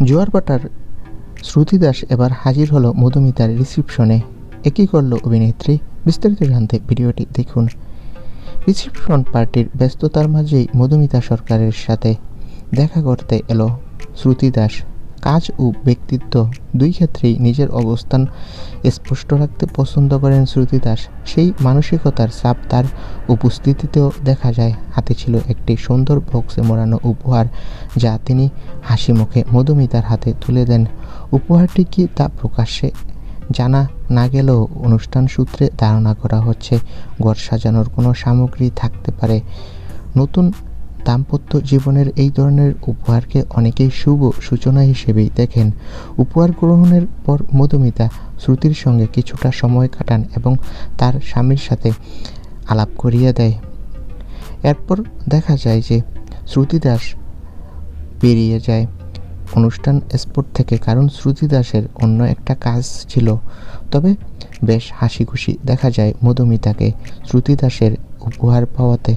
জোয়ারভাটার শ্রুতি দাস এবার হাজির হলো মধুমিতার রিসিপশনে। একই করল অভিনেত্রী। বিস্তারিত জানতে ভিডিওটি দেখুন। রিসিপশন পার্টির ব্যস্ততার মাঝেই মধুমিতা সরকারের সাথে দেখা করতে এলো শ্রুতি দাস। কাজ ও ব্যক্তিত্ব দুই ক্ষেত্রেই নিজের অবস্থান স্পষ্ট রাখতে পছন্দ করেন শ্রুতি দাস। সেই মানসিকতার ছাপ তার উপস্থিতিতেও দেখা যায়। হাতে ছিল একটি সুন্দর বক্সে মোড়ানো উপহার, যা তিনি হাসিমুখে মধুমিতার হাতে তুলে দেন। উপহারটি কি তা প্রকাশ্যে জানা না গেলেও অনুষ্ঠান সূত্রে ধারণা করা হচ্ছে ঘর সাজানোর কোনো সামগ্রী থাকতে পারে। নতুন দাম্পত্য জীবনের এই ধরনের উপহারকে অনেকেই শুভ সূচনা হিসেবেই দেখেন। উপহার গ্রহণের পর মধুমিতা শ্রুতির সঙ্গে কিছুটা সময় কাটান এবং তার স্বামীর সাথে আলাপ করিয়ে দেয়। এরপর দেখা যায় যে শ্রুতি দাস বেরিয়ে যায় অনুষ্ঠান স্পট থেকে, কারণ শ্রুতি দাসের অন্য একটা কাজ ছিল। তবে বেশ হাসি খুশি দেখা যায় মধুমিতাকে শ্রুতি দাসের উপহার পাওয়াতে।